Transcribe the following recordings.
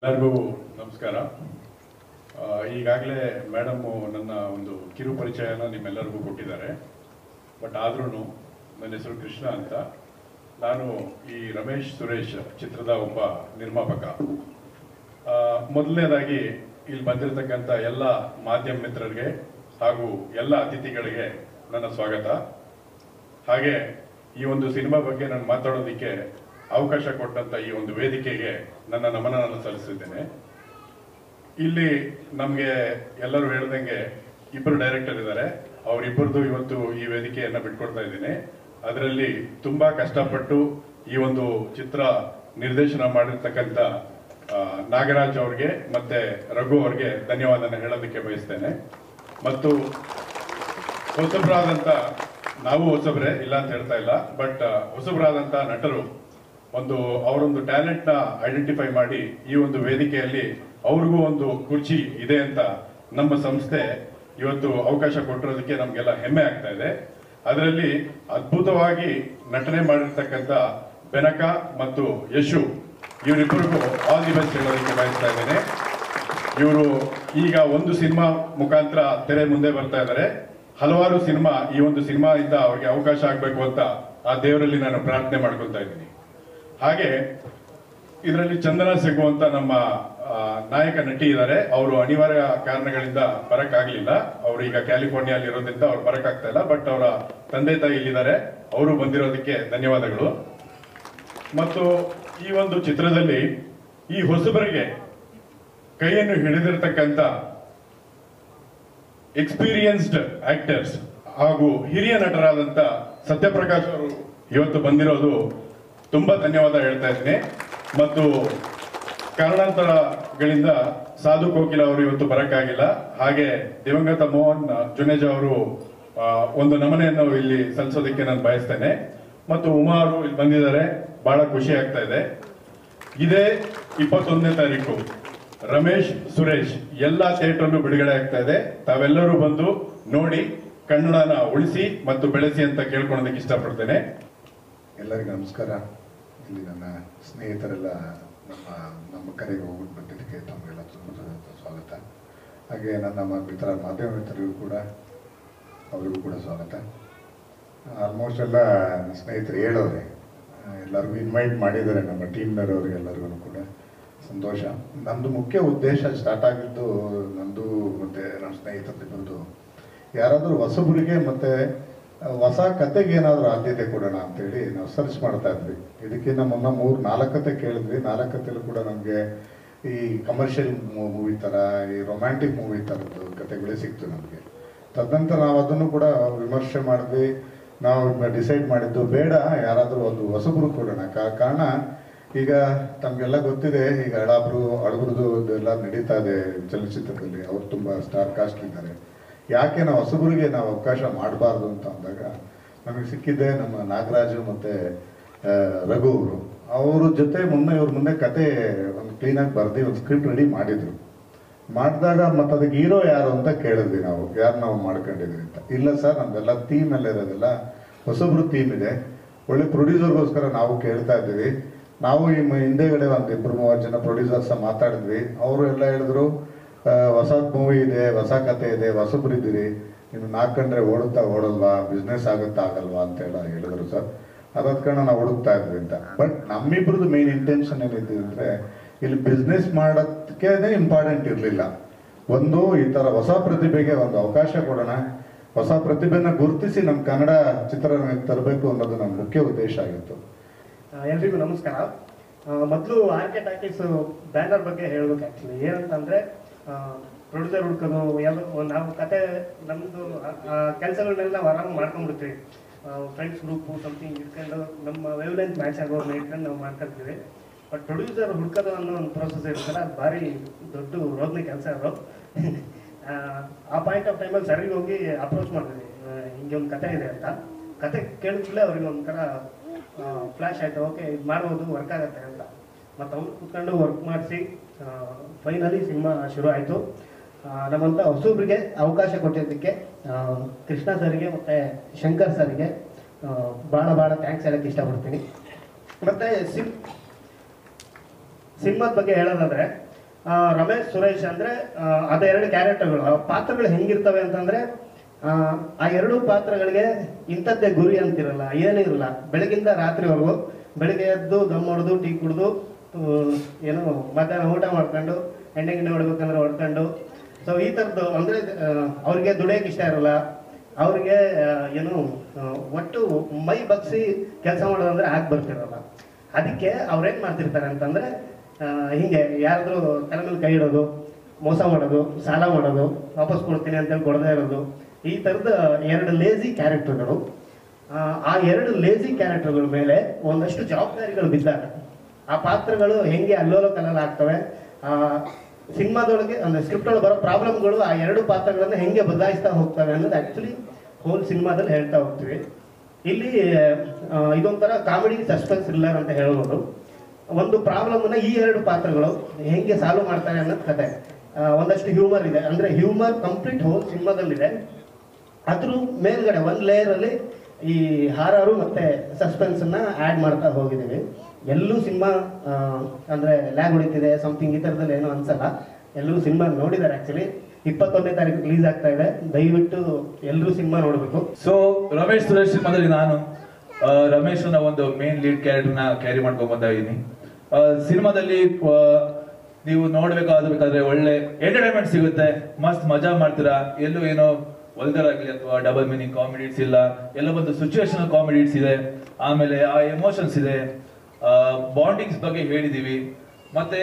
ಎಲ್ಲರಿಗೂ ನಮಸ್ಕಾರ. ಈಗಾಗಲೇ ಮೇಡಮ್ ನನ್ನ ಒಂದು ಕಿರು ಪರಿಚಯನ ನಿಮ್ಮೆಲ್ಲರಿಗೂ ಕೊಟ್ಟಿದ್ದಾರೆ. ಬಟ್ ಆದ್ರೂ ನನ್ನ ಹೆಸರು ಕೃಷ್ಣ ಅಂತ. ನಾನು ಈ ರಮೇಶ್ ಸುರೇಶ್ ಚಿತ್ರದ ಒಬ್ಬ ನಿರ್ಮಾಪಕ. ಮೊದಲನೇದಾಗಿ ಇಲ್ಲಿ ಬಂದಿರತಕ್ಕಂಥ ಎಲ್ಲ ಮಾಧ್ಯಮ ಮಿತ್ರರಿಗೆ ಹಾಗೂ ಎಲ್ಲ ಅತಿಥಿಗಳಿಗೆ ನನ್ನ ಸ್ವಾಗತ. ಹಾಗೆ ಈ ಒಂದು ಸಿನಿಮಾ ಬಗ್ಗೆ ನಾನು ಮಾತಾಡೋದಕ್ಕೆ ಅವಕಾಶ ಕೊಟ್ಟಂತ ಈ ಒಂದು ವೇದಿಕೆಗೆ ನನ್ನ ನಮನವನ್ನು ಸಲ್ಲಿಸಿದ್ದೇನೆ. ಇಲ್ಲಿ ನಮಗೆ ಎಲ್ಲರೂ ಹೇಳ್ದಂಗೆ ಇಬ್ಬರು ಡೈರೆಕ್ಟರ್ ಇದ್ದಾರೆ. ಅವರಿಬ್ಬರದು ಇವತ್ತು ಈ ವೇದಿಕೆಯನ್ನ ಬಿಟ್ಕೊಡ್ತಾ ಇದ್ದೀನಿ. ಅದರಲ್ಲಿ ತುಂಬಾ ಕಷ್ಟಪಟ್ಟು ಈ ಒಂದು ಚಿತ್ರ ನಿರ್ದೇಶನ ಮಾಡಿರ್ತಕ್ಕಂಥ ನಾಗರಾಜ್ ಅವ್ರಿಗೆ ಮತ್ತೆ ರಘು ಅವ್ರಿಗೆ ಧನ್ಯವಾದನ ಹೇಳೋದಕ್ಕೆ ಬಯಸ್ತೇನೆ. ಮತ್ತು ಹೊಸಬರಾದಂತ, ನಾವು ಹೊಸಬ್ರೆ ಇಲ್ಲ ಅಂತ ಹೇಳ್ತಾ ಇಲ್ಲ, ಬಟ್ ಹೊಸಬರಾದಂತ ನಟರು ಅವರೊಂದು ಟ್ಯಾಲೆಂಟ್ ನ ಐಡೆಂಟಿಫೈ ಮಾಡಿ ಈ ಒಂದು ವೇದಿಕೆಯಲ್ಲಿ ಅವ್ರಿಗೂ ಒಂದು ಕುರ್ಚಿ ಇದೆ ಅಂತ ನಮ್ಮ ಸಂಸ್ಥೆ ಇವತ್ತು ಅವಕಾಶ ಕೊಟ್ಟಿರೋದಕ್ಕೆ ನಮ್ಗೆಲ್ಲ ಹೆಮ್ಮೆ ಆಗ್ತಾ ಇದೆ. ಅದರಲ್ಲಿ ಅದ್ಭುತವಾಗಿ ನಟನೆ ಮಾಡಿರ್ತಕ್ಕಂಥ ಬೆನಕ ಮತ್ತು ಯಶು, ಇವರಿಬ್ಬರಿಗೂ ಆಲ್ ದಿ ಬೆಸ್ಟ್ ಹೇಳೋದಕ್ಕೆ ಬಯಸ್ತಾ ಇದ್ದೇನೆ. ಇವರು ಈಗ ಒಂದು ಸಿನಿಮಾ ಮುಖಾಂತರ ತೆರೆ ಮುಂದೆ ಬರ್ತಾ ಇದ್ದಾರೆ. ಹಲವಾರು ಸಿನಿಮಾ, ಈ ಒಂದು ಸಿನಿಮಾದಿಂದ ಅವ್ರಿಗೆ ಅವಕಾಶ ಆಗ್ಬೇಕು ಅಂತ ಆ ದೇವರಲ್ಲಿ ನಾನು ಪ್ರಾರ್ಥನೆ ಮಾಡ್ಕೊತಾ ಇದ್ದೀನಿ. ಹಾಗೆ ಇದರಲ್ಲಿ ಚಂದನ ಸಿಗುವಂತ ನಮ್ಮ ನಾಯಕ ನಟಿ ಇದ್ದಾರೆ. ಅವರು ಅನಿವಾರ್ಯ ಕಾರಣಗಳಿಂದ ಬರಕ್ಕಾಗ್ಲಿಲ್ಲ. ಅವರು ಈಗ ಕ್ಯಾಲಿಫೋರ್ನಿಯಲ್ಲಿ ಇರೋದ್ರಿಂದ ಅವ್ರು ಬರಕ್ಕಾಗ್ತಾ ಇಲ್ಲ. ಬಟ್ ಅವರ ತಂದೆ ತಾಯಿ ಇಲ್ಲಿದ್ದಾರೆ, ಅವರು ಬಂದಿರೋದಕ್ಕೆ ಧನ್ಯವಾದಗಳು. ಮತ್ತು ಈ ಒಂದು ಚಿತ್ರದಲ್ಲಿ ಈ ಹೊಸಬರಿಗೆ ಕೈಯನ್ನು ಹಿಡಿದಿರತಕ್ಕಂತ ಎಕ್ಸ್ಪೀರಿಯನ್ಸ್ಡ್ ಆಕ್ಟರ್ಸ್ ಹಾಗೂ ಹಿರಿಯ ನಟರಾದಂತ ಸತ್ಯಪ್ರಕಾಶ್ ಅವರು ಇವತ್ತು ಬಂದಿರೋದು ತುಂಬಾ ಧನ್ಯವಾದ ಹೇಳ್ತಾ ಇದ್ದೀನಿ. ಮತ್ತು ಕಾರಣಾಂತರಗಳಿಂದ ಸಾಧು ಕೋಕಿಲ ಅವರು ಇವತ್ತು ಬರಕ್ಕಾಗಿಲ್ಲ. ಹಾಗೆ ದಿವಂಗತ ಮೋಹನ್ ಜುನೇಜಾ ಅವರು ಒಂದು ನಮನೆಯನ್ನು ಇಲ್ಲಿ ಸಲ್ಲಿಸೋದಕ್ಕೆ ನಾನು ಬಯಸ್ತೇನೆ. ಮತ್ತು ಉಮಾ ಅವರು ಇಲ್ಲಿ ಬಂದಿದ್ದಾರೆ, ಬಹಳ ಖುಷಿ ಆಗ್ತಾ ಇದೆ. ಇದೇ 21ನೇ ತಾರೀಕು ರಮೇಶ್ ಸುರೇಶ್ ಎಲ್ಲ ಥಿಯೇಟರ್ಲ್ಲೂ ಬಿಡುಗಡೆ ಆಗ್ತಾ ಇದೆ. ತಾವೆಲ್ಲರೂ ಬಂದು ನೋಡಿ ಕನ್ನಡನ ಉಳಿಸಿ ಮತ್ತು ಬೆಳೆಸಿ ಅಂತ ಕೇಳ್ಕೊಳ್ಳೋದಕ್ಕೆ ಇಷ್ಟಪಡ್ತೇನೆ. ಎಲ್ಲರಿಗೂ ನಮಸ್ಕಾರ. ಇಲ್ಲಿ ನನ್ನ ಸ್ನೇಹಿತರೆಲ್ಲ ನಮ್ಮ ಕರೆಗೆ ಹೋಗ್ಬಿಟ್ಟು ಬಂದಿದ್ದಕ್ಕೆ ತಮಗೆಲ್ಲ ತುಂಬ ಸ್ವಾಗತ. ಹಾಗೆ ನನ್ನ ಮಾಧ್ಯಮ ಮಿತ್ರರಿಗೂ ಕೂಡ ಅವರಿಗೂ ಕೂಡ ಸ್ವಾಗತ. ಆಲ್ಮೋಸ್ಟ್ ಎಲ್ಲ ಸ್ನೇಹಿತರು ಹೇಳೋರೆ, ಎಲ್ಲರಿಗೂ ಇನ್ವೈಟ್ ಮಾಡಿದ್ದಾರೆ ನಮ್ಮ ಟೀಮ್ನವರಿಗೆಲ್ಲರಿಗೂ ಕೂಡ ಸಂತೋಷ. ನಮ್ಮದು ಮುಖ್ಯ ಉದ್ದೇಶ ಸ್ಟಾರ್ಟ್ ಆಗಿದ್ದು ನಂದು ಮತ್ತು ನಮ್ಮ ಸ್ನೇಹಿತರದ್ದು, ಯಾರಾದರೂ ಹೊಸಬರಿಗೆ ಮತ್ತು ಹೊಸ ಕತೆಗೆ ಏನಾದರೂ ಆದ್ಯತೆ ಕೊಡೋಣ ಅಂತೇಳಿ ನಾವು ಸರ್ಚ್ ಮಾಡ್ತಾ ಇದ್ವಿ. ಇದಕ್ಕಿಂತ ಮುನ್ನ 3-4 ಕತೆ ಕೇಳಿದ್ವಿ. 4 ಕತೆಯಲ್ಲೂ ಕೂಡ ನಮಗೆ ಈ ಕಮರ್ಷಿಯಲ್ ಮೂವಿ ಥರ, ಈ ರೊಮ್ಯಾಂಟಿಕ್ ಮೂವಿ ಥರದ್ದು ಕತೆಗಳೇ ಸಿಕ್ತು ನಮಗೆ. ತದನಂತರ ನಾವು ಅದನ್ನು ಕೂಡ ವಿಮರ್ಶೆ ಮಾಡಿದ್ವಿ. ನಾವು ಡಿಸೈಡ್ ಮಾಡಿದ್ದು ಬೇಡ, ಯಾರಾದರೂ ಒಂದು ಹೊಸಬರು ಕೊಡೋಣ. ಕಾರಣ ಈಗ ತಮಗೆಲ್ಲ ಗೊತ್ತಿದೆ, ಈಗ ಅಳಬ್ರದ್ದು ಎಲ್ಲ ನಡೀತಾ ಇದೆ ಚಲನಚಿತ್ರದಲ್ಲಿ. ಅವರು ತುಂಬ ಸ್ಟಾರ್ ಕಾಸ್ಟ್ ಇದ್ದಾರೆ. ಯಾಕೆ ನಾವು ಹೊಸಬರಿಗೆ ನಾವು ಅವಕಾಶ ಮಾಡಬಾರ್ದು ಅಂತ ಅಂದಾಗ ನಮಗೆ ಸಿಕ್ಕಿದ್ದೆ ನಮ್ಮ ನಾಗರಾಜು ಮತ್ತು ರಘು ಅವರು. ಅವ್ರ ಜೊತೆ ಇವ್ರ ಮುಂದೆ ಕತೆ ಒಂದು ಕ್ಲೀನಾಗಿ ಬರ್ದು ಒಂದು ಸ್ಕ್ರಿಪ್ಟ್ ರೆಡಿ ಮಾಡಿದಾಗ ಮತ್ತು ಅದಕ್ಕೆ ಹೀರೋ ಯಾರು ಅಂತ ಕೇಳಿದ್ವಿ. ಯಾರು ನಾವು ಮಾಡ್ಕೊಂಡಿದ್ವಿ ಅಂತ. ಇಲ್ಲ ಸರ್, ನಮ್ದೆಲ್ಲ ಥೀಮ್ ಎಲ್ಲ ಇರೋದಿಲ್ಲ, ಹೊಸಬ್ರು ಥೀಮ್ ಇದೆ, ಒಳ್ಳೆ ಪ್ರೊಡ್ಯೂಸರ್ಗೋಸ್ಕರ ನಾವು ಕೇಳ್ತಾ ಇದ್ದೀವಿ. ನಾವು ಈ ಹಿಂದೆಗಡೆ ಒಂದು 2-3 ಜನ ಪ್ರೊಡ್ಯೂಸರ್ಸ್ ಮಾತಾಡಿದ್ವಿ. ಅವರು ಎಲ್ಲ ಹೇಳಿದ್ರು, ಹೊಸ ಮೂವಿ ಇದೆ, ಹೊಸ ಕತೆ ಇದೆ, ಹೊಸಬ್ರಿದ್ದೀರಿ, ನೀವು ನಾಲ್ಕಂಡ್ರೆ ಓಡಲ್ವಾ, ಬಿಸ್ನೆಸ್ ಆಗಲ್ವಾ ಅಂತೆಲ್ಲ ಹೇಳಿದ್ರು ಸರ್. ಅದಾದ ಕಾರಣ ನಾವು ಹುಡುಕ್ತಾ ಇದ್ವಿ ಅಂತ. ಬಟ್ ನಮ್ಮಿಬ್ರದ್ದು ಮೇನ್ ಇಂಟೆನ್ಷನ್ ಏನಿದೆ ಅಂದರೆ, ಇಲ್ಲಿ ಬಿಸ್ನೆಸ್ ಮಾಡೋದಕ್ಕೆ ಇಂಪಾರ್ಟೆಂಟ್ ಇರಲಿಲ್ಲ. ಒಂದು ಈ ಥರ ಹೊಸ ಪ್ರತಿಭೆಗೆ ಒಂದು ಅವಕಾಶ ಕೊಡೋಣ, ಹೊಸ ಪ್ರತಿಭೆನ ಗುರುತಿಸಿ ನಮ್ಮ ಕನ್ನಡ ಚಿತ್ರರಂಗಕ್ಕೆ ತರಬೇಕು ಅನ್ನೋದು ನಮ್ಮ ಮುಖ್ಯ ಉದ್ದೇಶ ಆಗಿತ್ತು. ಎಲ್ರಿಗೂ ನಮಸ್ಕಾರ. ಮೊದಲು ಆರ್ಕೆ ಟಾಕೀಸ್ ಬ್ಯಾನರ್ ಬಗ್ಗೆ ಹೇಳ್ಬೇಕು. ಆ್ಯಕ್ಚುಲಿ ಏನಂತಂದರೆ, ಪ್ರೊಡ್ಯೂಸರ್ ಹುಡ್ಕೋದು ನಾವು ಕತೆ ನಮ್ಮದು ಕೆಲಸಗಳನ್ನೆಲ್ಲ ನಾವು ಆರಾಮಾಗಿ ಮಾಡ್ಕೊಂಡ್ಬಿಡ್ತೀವಿ. ಫ್ರೆಂಡ್ಸ್ ಗ್ರೂಪು ಸಮಥಿಂಗ್ ಇಟ್ಕೊಂಡು ನಮ್ಮ ವೇವ್ ಲೆಂತ್ ಮ್ಯಾಚ್ ಆಗೋರ್ನ ಇಟ್ಕೊಂಡು ನಾವು ಮಾಡ್ಕೊಳ್ತೀವಿ. ಬಟ್ ಪ್ರೊಡ್ಯೂಸರ್ ಹುಡ್ಕೋದು ಅನ್ನೋ ಒಂದು ಪ್ರೋಸೆಸ್ ಇರ್ತಲ್ಲ, ಅದು ಭಾರಿ ದೊಡ್ಡ ರೋಗನ ಕೆಲಸ ಅದು. ಆ ಪಾಯಿಂಟ್ ಆಫ್ ಟೈಮಲ್ಲಿ ಸರಿಗೆ ಹೋಗಿ ಅಪ್ರೋಚ್ ಮಾಡಿದ್ವಿ, ಹಿಂಗೆ ಒಂದು ಕತೆ ಇದೆ ಅಂತ. ಕತೆ ಕೇಳಿದ್ಮೇಲೆ ಅವ್ರಿಗೆ ಒಂಥರ ಫ್ಲ್ಯಾಶ್ ಆಯಿತು, ಓಕೆ ಇದು ಮಾಡ್ಬೋದು, ವರ್ಕ್ ಆಗುತ್ತೆ ಅಂತ. ಮತ್ತು ಅವ್ರು ಕೂತ್ಕೊಂಡು ವರ್ಕ್ ಮಾಡಿಸಿ ಫೈನಲಿ ಸಿನಿಮಾ ಶುರು ಆಯಿತು. ನಮ್ಮಂಥ ಹೊಸಬ್ರಿಗೆ ಅವಕಾಶ ಕೊಟ್ಟಿದ್ದಕ್ಕೆ ಕೃಷ್ಣ ಸರ್ಗೆ ಮತ್ತು ಶಂಕರ್ ಸರ್ಗೆ ಭಾಳ ಥ್ಯಾಂಕ್ಸ್ ಹೇಳೋಕ್ಕೆ ಇಷ್ಟಪಡ್ತೀನಿ. ಮತ್ತು ಸಿನಿಮಾದ ಬಗ್ಗೆ ಹೇಳೋದಾದರೆ, ರಮೇಶ್ ಸುರೇಶ್ ಅಂದರೆ ಅದೆರಡು ಕ್ಯಾರೆಕ್ಟರ್ಗಳು, ಆ ಪಾತ್ರಗಳು ಹೆಂಗಿರ್ತವೆ ಅಂತಂದರೆ ಆ ಎರಡು ಪಾತ್ರಗಳಿಗೆ ಇಂಥದ್ದೇ ಗುರಿ ಅಂತಿರಲ್ಲ, ಏನಿರಲ್ಲ. ಬೆಳಗಿಂದ ರಾತ್ರಿವರೆಗೂ ಬೆಳಿಗ್ಗೆ ಎದ್ದು ದಮ್ ಹೊಡೆದು ಟೀ ಕುಡಿದು ಏನು ಮಧ್ಯಾಹ್ನ ಊಟ ಮಾಡ್ಕೊಂಡು ಎಣ್ಣೆ ಗಿಣ್ಣೆ ಹೊಡ್ಬೇಕಂದ್ರೆ ಹೊಡ್ಕೊಂಡು, ಸೊ ಈ ಥರದ್ದು ಅಂದರೆ ಅವ್ರಿಗೆ ದುಡಿಯೋಕೆ ಇಷ್ಟ ಇರಲ್ಲ, ಅವ್ರಿಗೆ ಏನು ಒಟ್ಟು ಮೈ ಬಗ್ಸಿ ಕೆಲಸ ಮಾಡೋದಂದ್ರೆ ಆಗಿ ಬರ್ತಿರಲ್ಲ. ಅದಕ್ಕೆ ಅವ್ರೇನು ಮಾಡ್ತಿರ್ತಾರೆ ಅಂತಂದರೆ ಹೀಗೆ ಯಾರಾದರೂ ತಲೆ ಮೇಲೆ ಕೈ ಇಡೋದು, ಮೋಸ ಮಾಡೋದು, ಸಾಲ ಮಾಡೋದು, ವಾಪಸ್ ಕೊಡ್ತೀನಿ ಅಂತೇಳಿ ಕೊಡದೇ ಇರೋದು, ಈ ಥರದ ಎರಡು ಲೇಜಿ ಕ್ಯಾರೆಕ್ಟರ್ಗಳು. ಆ ಎರಡು ಲೇಜಿ ಕ್ಯಾರೆಕ್ಟರ್ಗಳ ಮೇಲೆ ಒಂದಷ್ಟು ಜವಾಬ್ದಾರಿಗಳು ಬಿದ್ದಾಗ ಆ ಪಾತ್ರಗಳು ಹೆಂಗೆ ಅಲ್ಲೋಲ ಕಲ್ಲೋಲ ಆಗ್ತವೆ, ಸಿನಿಮಾದೊಳಗೆ ಅಂದರೆ ಸ್ಕ್ರಿಪ್ಟ್ ಒಳಗೆ ಬರೋ ಪ್ರಾಬ್ಲಮ್ಗಳು ಆ ಎರಡು ಪಾತ್ರಗಳನ್ನು ಹೆಂಗೆ ಬದಲಾಯಿಸ್ತಾ ಹೋಗ್ತವೆ ಅನ್ನೋದು ಆ್ಯಕ್ಚುಲಿ ಹೋಲ್ ಸಿನಿಮಾದಲ್ಲಿ ಹೇಳ್ತಾ ಹೋಗ್ತೀವಿ. ಇಲ್ಲಿ ಇದೊಂಥರ ಕಾಮಿಡಿ ಸಸ್ಪೆನ್ಸ್ ಥ್ರಿಲ್ಲರ್ ಅಂತ ಹೇಳ್ಬೋದು. ಒಂದು ಪ್ರಾಬ್ಲಮ್ನ ಈ ಎರಡು ಪಾತ್ರಗಳು ಹೆಂಗೆ ಸಾಲ್ವ್ ಮಾಡ್ತಾರೆ ಅನ್ನೋದು ಕತೆ. ಒಂದಷ್ಟು ಹ್ಯೂಮರ್ ಇದೆ, ಅಂದರೆ ಹ್ಯೂಮರ್ ಕಂಪ್ಲೀಟ್ ಹೋಲ್ ಸಿನಿಮಾದಲ್ಲಿದೆ. ಅದ್ರ ಮೇಲ್ಗಡೆ ಒಂದು ಲೇಯರಲ್ಲಿ ಈ ಹಾರರು ಮತ್ತು ಸಸ್ಪೆನ್ಸನ್ನು ಆ್ಯಡ್ ಮಾಡ್ತಾ ಹೋಗಿದ್ದೀವಿ. ಎಲ್ಲೂ ಸಿನಿಮಾ ಅಂದರೆ ಲ್ಯಾಗ್ ಹೊಡಿತಿದೆ ಸಮಥಿಂಗ್ ಈ ಥರದಲ್ಲಿ ಏನೂ ಅನ್ಸಲ್ಲ. ಎಲ್ಲರೂ ಸಿನಿಮಾ ನೋಡಿದ್ದಾರೆ. ಆ್ಯಕ್ಚುಲಿ 21ನೇ ತಾರೀಕು ರಿಲೀಸ್ ಆಗ್ತಾ ಇದೆ, ದಯವಿಟ್ಟು ಎಲ್ಲರೂ ಸಿನಿಮಾ ನೋಡಬೇಕು. ಸೊ ರಮೇಶ್ ಸುರೇಶ್ ಸಿನಿಮಾದಲ್ಲಿ ನಾನು ರಮೇಶ್ನ ಒಂದು ಮೇನ್ ಲೀಡ್ ಕ್ಯಾರೆಕ್ಟರ್ನ ಕ್ಯಾರಿ ಮಾಡ್ಕೊಂಡು ಬಂದ ಇದ್ದೀನಿ. ಸಿನಿಮಾದಲ್ಲಿ ನೀವು ನೋಡ್ಬೇಕಾದ್ರೆ ಒಳ್ಳೆ ಎಂಟರ್ಟೈನ್ಮೆಂಟ್ ಸಿಗುತ್ತೆ, ಮಸ್ತ್ ಮಜಾ ಮಾಡ್ತೀರಾ. ಎಲ್ಲೂ ಏನೋ ವಲ್ಗರ್ ಆಗಲಿ ಅಥವಾ ಡಬಲ್ ಮೀನಿಂಗ್ ಕಾಮಿಡೀಸ್ ಇಲ್ಲ, ಎಲ್ಲ ಒಂದು ಸಿಚುವೇಶನಲ್ ಕಾಮಿಡೀಸ್ ಇದೆ, ಆಮೇಲೆ ಆ ಎಮೋಷನ್ಸ್ ಇದೆ, ಬಾಂಡಿಂಗ್ಸ್ ಬಗ್ಗೆ ಹೇಳಿದೀವಿ. ಮತ್ತೆ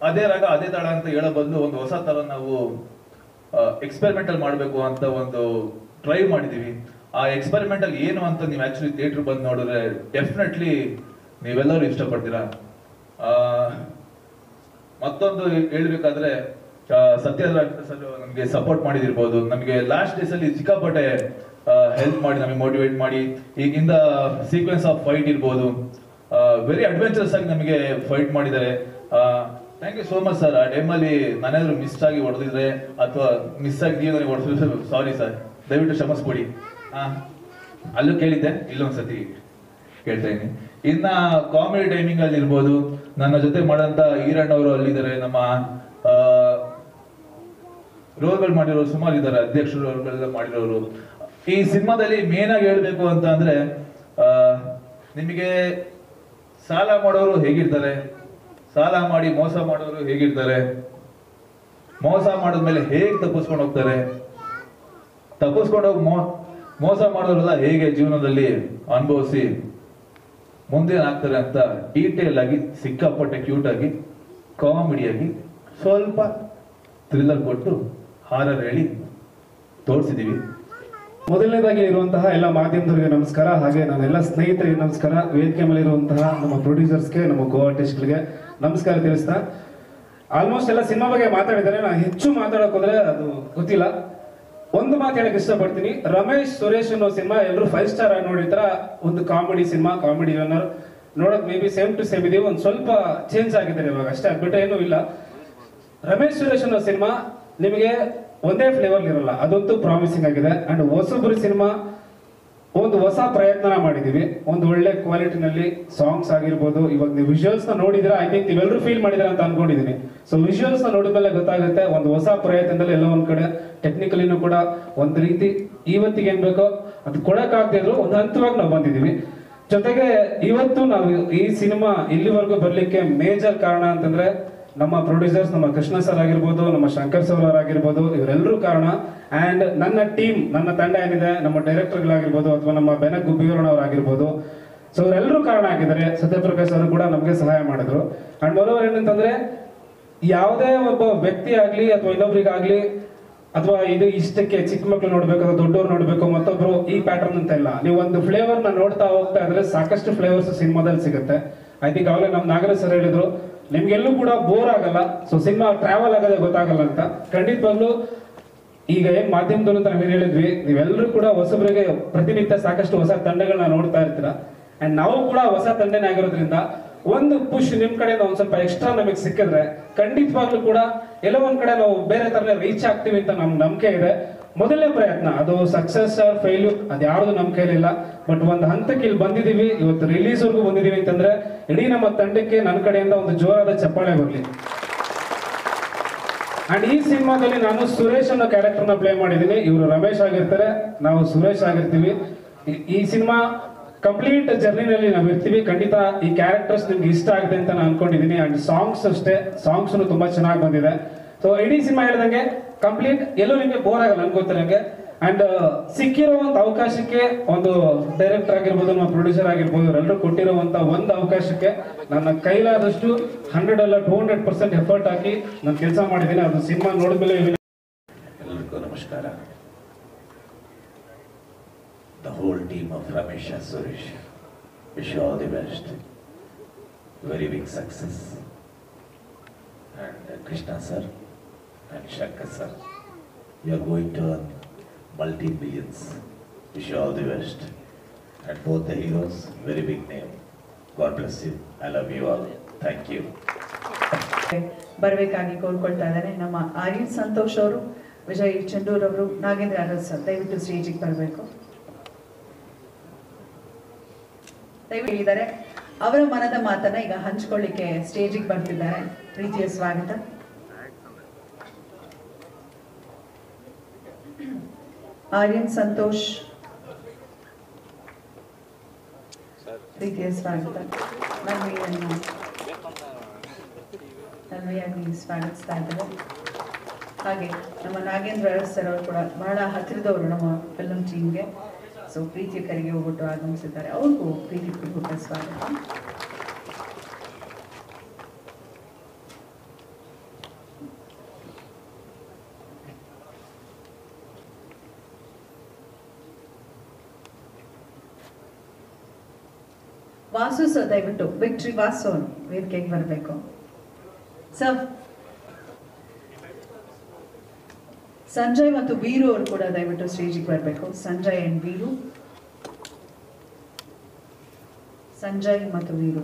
ಅದೇ ರಾಗ ಅದೇ ತಾಳ ಅಂತ ಹೇಳೋ ಬದಲು ಒಂದು ಹೊಸ ತರ ನಾವು ಎಕ್ಸ್ಪೆರಿಮೆಂಟಲ್ ಮಾಡಬೇಕು ಅಂತ ಒಂದು ಟ್ರೈ ಮಾಡಿದೀವಿ. ಆ ಎಕ್ಸ್ಪೆರಿಮೆಂಟಲ್ ಏನು ಅಂತ ನೀವು ಆಕ್ಚುಲಿ ಥಿಯೇಟರ್ ಬಂದು ನೋಡಿದ್ರೆ ಡೆಫಿನೆಟ್ಲಿ ನೀವೆಲ್ಲರೂ ಇಷ್ಟಪಡ್ತೀರಾ. ಮತ್ತೊಂದು ಹೇಳ್ಬೇಕಾದ್ರೆ ಸತ್ಯರಾಜ್ ಸರ್ ನಮಗೆ ಸಪೋರ್ಟ್ ಮಾಡಿದಿರ್ಬೋದು, ನಮಗೆ ಲಾಸ್ಟ್ ಡೇಸ್ ಅಲ್ಲಿ ಸಿಕ್ಕಾಪಟ್ಟೆ ಹೆಲ್ಪ್ ಮಾಡಿ ನಮಗೆ ಮೋಟಿವೇಟ್ ಮಾಡಿ, ಈಗಿಂದ ಸೀಕ್ವೆನ್ಸ್ ಆಫ್ ಫೈಟ್ ಇರ್ಬೋದು, ವೆರಿ ಅಡ್ವೆಂಚರಸ್ ಆಗಿ ನಮಗೆ ಫೈಟ್ ಮಾಡಿದ್ದಾರೆ. Thank you so much sir. ಆ ಟೈಮಲ್ಲಿ ನಾನೇನಾದ್ರು ಮಿಸ್ ಆಗಿ ಹೊಡೆದಿದ್ರೆ ಅಥವಾ ಮಿಸ್ ಆಗಿ ನೀವು ನನಗೆ ಹೊಡೆಸಿದ್ರೆ ಸಾರಿ ಸರ್, ದಯವಿಟ್ಟು ಕ್ಷಮಿಸ್ಬಿಡಿ. ಅಲ್ಲೂ ಕೇಳಿದ್ದೆ, ಇಲ್ಲೊಂದ್ಸತಿ ಕೇಳ್ತಾ ಇದ್ದೀನಿ. ಇನ್ನ ಕಾಮಿಡಿ ಟೈಮಿಂಗ್ ಅಲ್ಲಿ ಇರ್ಬೋದು, ನನ್ನ ಜೊತೆ ಮಾಡಂತ ಈರಣ್ಣ ಅವರು ಅಲ್ಲಿದ್ದಾರೆ, ನಮ್ಮ ರೋಲ್ಗಳು ಮಾಡಿರೋರು ಸುಮಾರು ಇದ್ದಾರೆ, ಅಧ್ಯಕ್ಷರು ರೋಲ್ಗಳೆಲ್ಲ ಮಾಡಿರೋರು. ಈ ಸಿನಿಮಾದಲ್ಲಿ ಮೇನ್ ಆಗಿ ಹೇಳ್ಬೇಕು ಅಂತ ಅಂದ್ರೆ ನಿಮಗೆ ಸಾಲ ಮಾಡೋರು ಹೇಗಿರ್ತಾರೆ, ಸಾಲ ಮಾಡಿ ಮೋಸ ಮಾಡೋರು ಹೇಗಿರ್ತಾರೆ, ಮೋಸ ಮಾಡಿದ್ಮೇಲೆ ಹೇಗೆ ತಪ್ಪಿಸ್ಕೊಂಡು ಹೋಗ್ತಾರೆ, ತಪ್ಪಿಸ್ಕೊಂಡು ಹೋಗಿ ಮೋಸ ಮಾಡೋರೆಲ್ಲ ಹೇಗೆ ಜೀವನದಲ್ಲಿ ಅನುಭವಿಸಿ ಮುಂದೆ ಆಗ್ತಾರೆ ಅಂತ ಡೀಟೇಲ್ ಆಗಿ ಸಿಕ್ಕಾಪಟ್ಟೆ ಕ್ಯೂಟ್ ಆಗಿ ಕಾಮಿಡಿಯಾಗಿ ಸ್ವಲ್ಪ ಥ್ರಿಲ್ಲರ್ ಕೊಟ್ಟು ಹಾರರ್ ಹೇಳಿ ತೋರಿಸಿದೀವಿ. ಮೊದಲನೇದಾಗಿ ಇರುವಂತಹ ಎಲ್ಲ ಮಾಧ್ಯಮದವರಿಗೆ ನಮಸ್ಕಾರ, ಹಾಗೆ ನನ್ನೆಲ್ಲ ಸ್ನೇಹಿತರಿಗೆ ನಮಸ್ಕಾರ, ವೇದಿಕೆ ಮೇಲೆ ಇರುವಂತಹ ನಮ್ಮ ಪ್ರೊಡ್ಯೂಸರ್ಸ್ಗೆ, ನಮ್ಮ ಕೋ ಆರ್ಟಿಸ್ಟ್ಗಳಿಗೆ ನಮಸ್ಕಾರ ತಿಳಿಸ್ತಾ, ಆಲ್ಮೋಸ್ಟ್ ಎಲ್ಲ ಸಿನಿಮಾ ಬಗ್ಗೆ ಮಾತಾಡಿದ್ದಾರೆ. ನಾನು ಹೆಚ್ಚು ಮಾತಾಡೋಕೆ ಹೋದ್ರೆ ಅದು ಗೊತ್ತಿಲ್ಲ. ಒಂದು ಮಾತು ಹೇಳಕ್ ಇಷ್ಟಪಡ್ತೀನಿ, ರಮೇಶ್ ಸುರೇಶ್ ಅನ್ನೋ ಸಿನಿಮಾ ಎಲ್ಲರೂ 5 ಸ್ಟಾರ್ ಆಗಿ ನೋಡಿರ್ತಾರ. ಒಂದು ಕಾಮಿಡಿ ಸಿನಿಮಾ, ಕಾಮಿಡಿ ರನ್ನರ್ ನೋಡೋಕೆ may be same to same ಇದೀವಿ, ಒಂದು ಸ್ವಲ್ಪ ಚೇಂಜ್ ಆಗಿದ್ದಾರೆ ಇವಾಗ ಅಷ್ಟೇ, ಆಗ್ಬಿಟ್ಟು ಏನೂ ಇಲ್ಲ. ರಮೇಶ್ ಸುರೇಶ್ ಅನ್ನೋ ಸಿನಿಮಾ ನಿಮಗೆ ಒಂದೇ ಫ್ಲೇವರ್ ಇರಲ್ಲ, ಅದಂತೂ ಪ್ರಾಮಿಸಿಂಗ್ ಆಗಿದೆ. ಅಂಡ್ ಹೊಸಬ್ರು ಸಿನಿಮಾ ಒಂದು ಹೊಸ ಪ್ರಯತ್ನ ಮಾಡಿದೀವಿ, ಒಂದು ಒಳ್ಳೆ ಕ್ವಾಲಿಟಿನಲ್ಲಿ ಸಾಂಗ್ಸ್ ಆಗಿರ್ಬೋದು. ಇವಾಗ ನೀವು ವಿಜುವಲ್ಸ್ ನ ನೋಡಿದ್ರೆ ಐ ಥಿಂಕ್ ನೀವೆಲ್ಲರೂ ಫೀಲ್ ಮಾಡಿದ್ರೆ ಅಂತ ಅನ್ಕೊಂಡಿದೀನಿ. ಸೊ ವಿಜುವಲ್ಸ್ ನ ನೋಡಿದ್ಮೇಲೆ ಗೊತ್ತಾಗುತ್ತೆ ಒಂದು ಹೊಸ ಪ್ರಯತ್ನದಲ್ಲಿ ಎಲ್ಲ ಒಂದ್ ಕಡೆ ಟೆಕ್ನಿಕಲಿನೂ ಕೂಡ ಒಂದು ರೀತಿ ಇವತ್ತಿಗೆ ಏನ್ ಬೇಕೋ ಅದು ಕೊಡಕ್ಕಾಗದೇ ಇದ್ರು ಒಂದು ಹಂತವಾಗಿ ನಾವು ಬಂದಿದೀವಿ. ಜೊತೆಗೆ ಇವತ್ತು ನಾವು ಈ ಸಿನಿಮಾ ಇಲ್ಲಿವರೆಗೂ ಬರ್ಲಿಕ್ಕೆ ಮೇಜರ್ ಕಾರಣ ಅಂತಂದ್ರೆ ನಮ್ಮ ಪ್ರೊಡ್ಯೂಸರ್ಸ್, ನಮ್ಮ ಕೃಷ್ಣ ಸರ್ ಆಗಿರ್ಬೋದು, ನಮ್ಮ ಶಂಕರ್ ಸರ್ ಅವರಾಗಿರ್ಬೋದು, ಇವರೆಲ್ಲರೂ ಕಾರಣ. ಅಂಡ್ ನನ್ನ ಟೀಮ್, ನನ್ನ ತಂಡ ಏನಿದೆ, ನಮ್ಮ ಡೈರೆಕ್ಟರ್ಗಳಾಗಿರ್ಬೋದು ಅಥವಾ ನಮ್ಮ ಬೆನಕ್ ಗುಬ್ಬಿಯವರಣ ಅವರಾಗಿರ್ಬೋದು, ಸೊ ಇವರೆಲ್ಲರೂ ಕಾರಣ ಆಗಿದ್ದಾರೆ. ಸತ್ಯಪ್ರಕಾಶ್ ಅವರು ಕೂಡ ನಮಗೆ ಸಹಾಯ ಮಾಡಿದ್ರು. ಅಂಡ್ ಬರೋವರು ಏನಂತಂದ್ರೆ ಯಾವುದೇ ಒಬ್ಬ ವ್ಯಕ್ತಿ ಆಗ್ಲಿ ಅಥವಾ ಇನ್ನೊಬ್ರಿಗಾಗ್ಲಿ ಅಥವಾ ಇದು ಇಷ್ಟಕ್ಕೆ ಚಿಕ್ಕ ಮಕ್ಳು ನೋಡ್ಬೇಕು ಅಥವಾ ದೊಡ್ಡವ್ರು ನೋಡ್ಬೇಕು ಮತ್ತೊಬ್ರು ಈ ಪ್ಯಾಟರ್ನ್ ಅಂತ ಇಲ್ಲ. ನೀವು ಒಂದು ಫ್ಲೇವರ್ ನ ನೋಡ್ತಾ ಹೋಗ್ತಾ ಇದ್ರೆ ಸಾಕಷ್ಟು ಫ್ಲೇವರ್ಸ್ ಸಿನಿಮಾದಲ್ಲಿ ಸಿಗುತ್ತೆ. ಐ ಥಿಂಕ್ ಅವಾಗಲೇ ನಮ್ಮ ನಾಗರಾಜ್ ಸರ್ ಹೇಳಿದ್ರು ನಿಮ್ಗೆಲ್ಲೂ ಕೂಡ ಬೋರ್ ಆಗಲ್ಲ, ಸೊ ಸಿನಿಮಾ ಟ್ರಾವೆಲ್ ಆಗೋದೇ ಗೊತ್ತಾಗಲ್ಲ ಅಂತ. ಖಂಡಿತವಾಗ್ಲೂ ಈಗ ಏನ್ ಮಾಧ್ಯಮದಲ್ಲೂ ಅಂತ ನಾವೇನು ಹೇಳಿದ್ವಿ, ನೀವೆಲ್ಲರೂ ಕೂಡ ಹೊಸಬರಿಗೆ ಪ್ರತಿನಿತ್ಯ ಸಾಕಷ್ಟು ಹೊಸ ತಂಡಗಳನ್ನ ನೋಡ್ತಾ ಇರ್ತೀರಾ. ಅಂಡ್ ನಾವು ಕೂಡ ಹೊಸ ತಂಡನೇ ಆಗಿರೋದ್ರಿಂದ ಒಂದು ಪುಷ್ ನಿಮ್ ಕಡೆಯಿಂದ ಒಂದ್ ಸ್ವಲ್ಪ ಎಕ್ಸ್ಟ್ರಾ ನಮಗೆ ಸಿಕ್ಕಿದ್ರೆ ಖಂಡಿತವಾಗ್ಲೂ ಕೂಡ ಎಲ್ಲೋ ಒಂದ್ ಕಡೆ ನಾವು ಬೇರೆ ತರನೇ ರೀಚ್ ಆಗ್ತೀವಿ ಅಂತ ನಮ್ಗೆ ನಂಬಿಕೆ ಇದೆ. ಮೊದಲನೇ ಪ್ರಯತ್ನ ಅದು ಸಕ್ಸಸ್ ಆರ್ ಫೇಲ್ಯೂರ್ ಅದು ಯಾವ್ದು ನಮ್ಮ ಕೈಲಿಲ್ಲ. ಬಟ್ ಒಂದು ಹಂತಕ್ಕೆ ಇಲ್ಲಿ ಬಂದಿದೀವಿ, ಇವತ್ತು ರಿಲೀಸ್ ವರ್ಗೂ ಬಂದಿದೀವಿ ಅಂತಂದ್ರೆ ಇಡೀ ನಮ್ಮ ತಂಡಕ್ಕೆ ನನ್ನ ಕಡೆಯಿಂದ ಒಂದು ಜೋರಾದ ಚಪ್ಪಾಳೆ ಬರಲಿ. ಅಂಡ್ ಈ ಸಿನಿಮಾದಲ್ಲಿ ನಾನು ಸುರೇಶ್ ಅನ್ನೋ ಕ್ಯಾರೆಕ್ಟರ್ನ ಪ್ಲೇ ಮಾಡಿದ್ದೀನಿ. ಇವರು ರಮೇಶ್ ಆಗಿರ್ತಾರೆ, ನಾವು ಸುರೇಶ್ ಆಗಿರ್ತೀವಿ. ಈ ಸಿನಿಮಾ ಕಂಪ್ಲೀಟ್ ಜರ್ನಿನಲ್ಲಿ ನಾವು ಇರ್ತೀವಿ. ಖಂಡಿತ ಈ ಕ್ಯಾರೆಕ್ಟರ್ಸ್ ನಿಮ್ಗೆ ಇಷ್ಟ ಆಗುತ್ತೆ ಅಂತ ನಾನು ಅನ್ಕೊಂಡಿದ್ದೀನಿ. ಅಂಡ್ ಸಾಂಗ್ಸ್ ಅಷ್ಟೇ, ಸಾಂಗ್ಸ್ ತುಂಬಾ ಚೆನ್ನಾಗಿ ಬಂದಿದೆ. ಸೊ ಇಡೀ ಸಿನಿಮಾ ಹೇಳಿದಂಗೆ ಕಂಪ್ಲೀಟ್ ಎಲ್ಲೂ ನಿಮಗೆ ಬೋರ್ ಆಗಲ್ಲ ಅನ್ಕೋತಾರೆ. ಅಂಡ್ ಸಿಕ್ಕಿರುವಂತ ಅವಕಾಶಕ್ಕೆ ಒಂದು ಡೈರೆಕ್ಟರ್ ಆಗಿರ್ಬೋದು, ನಮ್ಮ ಪ್ರೊಡ್ಯೂಸರ್ ಆಗಿರ್ಬೋದು, ಎಲ್ಲರೂ ಕೊಟ್ಟಿರುವಂತ ಒಂದು ಅವಕಾಶಕ್ಕೆ ನನ್ನ ಕೈಲಾದಷ್ಟು 100 ಅಲ್ಲ 200% ಎಫರ್ಟ್ ಹಾಕಿ ನಾನು ಕೆಲಸ ಮಾಡಿದ್ದೀನಿ. ಅದು ಸಿನಿಮಾ ನೋಡಿದ್ಮೇಲೆ ಎಲ್ಲರಿಗೂ ನಮಸ್ಕಾರ. The whole team of Ramesh and Suresh wish you all the best. Very big success. And Krishna sir and Shankar sir, you are going to earn multi-billions. Wish you all the best. And both the heroes, very big name. God bless you. I love you all. Thank you. ಬರಬೇಕಾಗಿ ಕೋರ್ಕೊಳ್ತಾ ಇದ್ದಾರೆ ನಮ್ಮ ಆರ್ಯನ್ ಸಂತೋಷ್ ಅವರು, ವಿಜಯ್ ಚಂಡೂರ್ ಅವರು, Nagendra Aras sir ದಯವಿಟ್ಟು ಸ್ಟೇಜಿಗೆ ಬರಬೇಕು. ದಯವಿಟ್ಟು ಹೇಳಿದ್ದಾರೆ ಅವರ ಮನದ ಮಾತನ್ನ ಈಗ ಹಂಚ್ಕೊಳ್ಳಿಕ್ಕೆ ಸ್ಟೇಜಿಗೆ ಬರ್ತಿದ್ದಾರೆ. ಪ್ರೀತಿಯ ಸ್ವಾಗತ. ಆರ್ಯನ್ ಸಂತೋಷ್, ಪ್ರೀತಿಯ ಸ್ವಾಗತ. ನನ್ಮೆಯಾಗಿ ಸ್ವಾಗತಿಸ್ತಾ ಇದ್ದಾರೆ. ಹಾಗೆ ನಮ್ಮ ನಾಗೇಂದ್ರ ಅರಸ್ ಸರ್ ಅವರು ಕೂಡ ಬಹಳ ಹತ್ತಿರದವರು ನಮ್ಮ ಫಿಲ್ಮ್ ಟೀಮ್ಗೆ. ಸೊ ಪ್ರೀತಿಯ ಕರೆಗೆ ಹೋಗ್ಬಿಟ್ಟು ಆಗಮಿಸಿದ್ದಾರೆ. ಅವ್ರಿಗೂ ಪ್ರೀತಿ ಪೂರ್ವಕ ಸ್ವಾಗತ. ವಾಸು ಸರ್ ದಯವಿಟ್ಟು, ವಿಕ್ಟ್ರಿ ವಾಸು ವೇದಿಕೆಗೆ ಬರಬೇಕು ಸರ್. ಸಂಜಯ್ ಮತ್ತು ವೀರು ಅವರು ಕೂಡ ದಯವಿಟ್ಟು ಸ್ಟೇಜಿಗೆ ಬರಬೇಕು. ಸಂಜಯ್ ಅಂಡ್ ವೀರು, ಸಂಜಯ್ ಮತ್ತು ವೀರು.